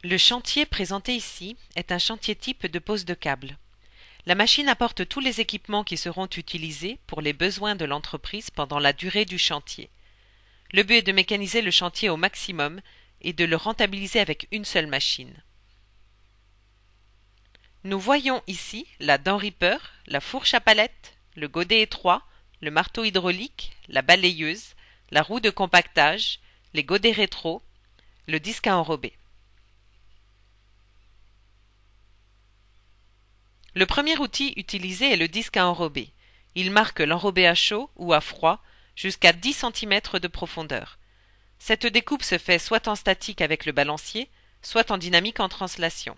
Le chantier présenté ici est un chantier type de pose de câble. La machine apporte tous les équipements qui seront utilisés pour les besoins de l'entreprise pendant la durée du chantier. Le but est de mécaniser le chantier au maximum et de le rentabiliser avec une seule machine. Nous voyons ici la dent ripper, la fourche à palette, le godet étroit, le marteau hydraulique, la balayeuse, la roue de compactage, les godets rétro, le disque à enrober. Le premier outil utilisé est le disque à enrober. Il marque l'enrobé à chaud ou à froid jusqu'à 10 cm de profondeur. Cette découpe se fait soit en statique avec le balancier, soit en dynamique en translation.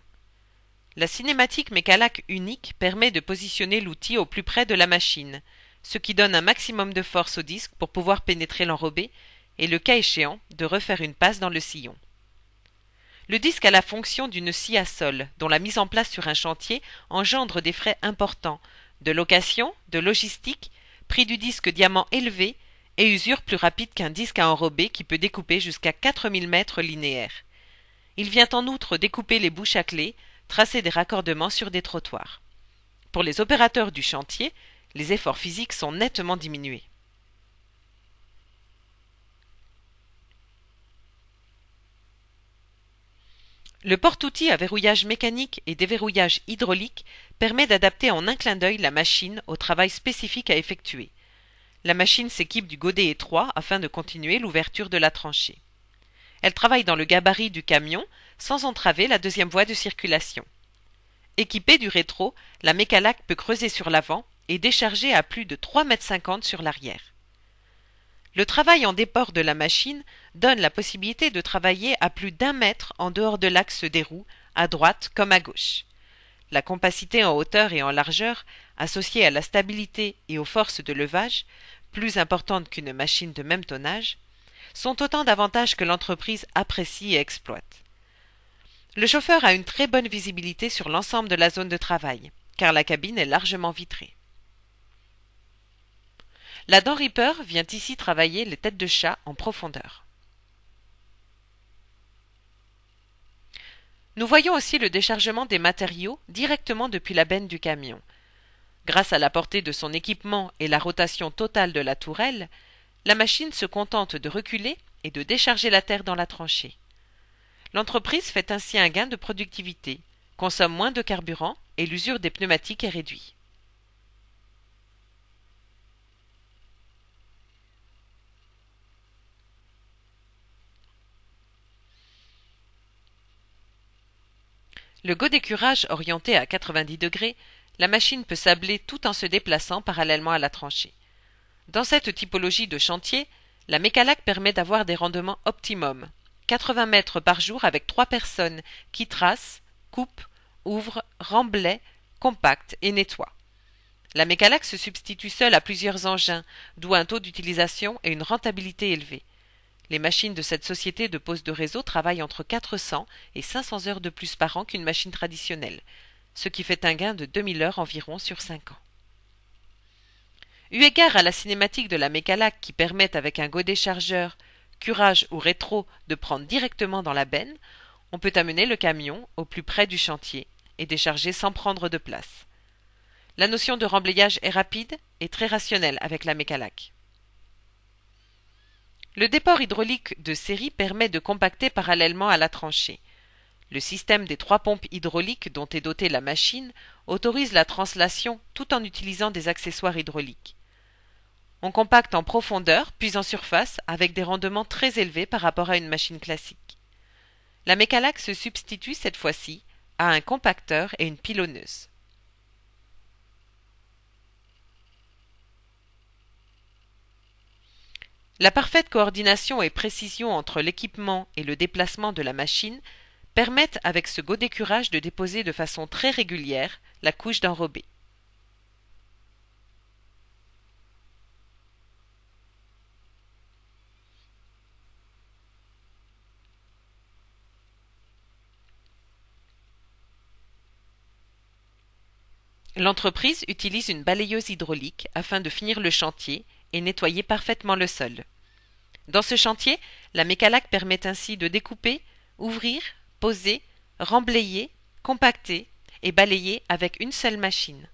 La cinématique Mecalac unique permet de positionner l'outil au plus près de la machine, ce qui donne un maximum de force au disque pour pouvoir pénétrer l'enrobé et, le cas échéant, de refaire une passe dans le sillon. Le disque a la fonction d'une scie à sol, dont la mise en place sur un chantier engendre des frais importants, de location, de logistique, prix du disque diamant élevé et usure plus rapide qu'un disque à enrober qui peut découper jusqu'à 4000 mètres linéaires. Il vient en outre découper les bouches à clés, tracer des raccordements sur des trottoirs. Pour les opérateurs du chantier, les efforts physiques sont nettement diminués. Le porte-outil à verrouillage mécanique et déverrouillage hydraulique permet d'adapter en un clin d'œil la machine au travail spécifique à effectuer. La machine s'équipe du godet étroit afin de continuer l'ouverture de la tranchée. Elle travaille dans le gabarit du camion sans entraver la deuxième voie de circulation. Équipée du rétro, la Mecalac peut creuser sur l'avant et décharger à plus de 3,50 m sur l'arrière. Le travail en déport de la machine donne la possibilité de travailler à plus d'1 mètre en dehors de l'axe des roues, à droite comme à gauche. La compacité en hauteur et en largeur, associée à la stabilité et aux forces de levage, plus importantes qu'une machine de même tonnage, sont autant d'avantages que l'entreprise apprécie et exploite. Le chauffeur a une très bonne visibilité sur l'ensemble de la zone de travail, car la cabine est largement vitrée. La dent ripper vient ici travailler les têtes de chat en profondeur. Nous voyons aussi le déchargement des matériaux directement depuis la benne du camion. Grâce à la portée de son équipement et la rotation totale de la tourelle, la machine se contente de reculer et de décharger la terre dans la tranchée. L'entreprise fait ainsi un gain de productivité, consomme moins de carburant et l'usure des pneumatiques est réduite. Le godet curage orienté à 90 degrés, la machine peut sabler tout en se déplaçant parallèlement à la tranchée. Dans cette typologie de chantier, la Mecalac permet d'avoir des rendements optimums, 80 mètres par jour avec 3 personnes qui tracent, coupent, ouvrent, remblaient, compactent et nettoient. La Mecalac se substitue seule à plusieurs engins, d'où un taux d'utilisation et une rentabilité élevée. Les machines de cette société de pose de réseau travaillent entre 400 et 500 heures de plus par an qu'une machine traditionnelle, ce qui fait un gain de 2000 heures environ sur 5 ans. Eu égard à la cinématique de la Mecalac qui permet avec un godet chargeur, curage ou rétro de prendre directement dans la benne, on peut amener le camion au plus près du chantier et décharger sans prendre de place. La notion de remblayage est rapide et très rationnelle avec la Mecalac. Le déport hydraulique de série permet de compacter parallèlement à la tranchée. Le système des 3 pompes hydrauliques dont est dotée la machine autorise la translation tout en utilisant des accessoires hydrauliques. On compacte en profondeur puis en surface avec des rendements très élevés par rapport à une machine classique. La Mecalac se substitue cette fois-ci à un compacteur et une pilonneuse. La parfaite coordination et précision entre l'équipement et le déplacement de la machine permettent avec ce godet curage de déposer de façon très régulière la couche d'enrobé. L'entreprise utilise une balayeuse hydraulique afin de finir le chantier et nettoyer parfaitement le sol. Dans ce chantier, la Mecalac permet ainsi de découper, ouvrir, poser, remblayer, compacter et balayer avec une seule machine.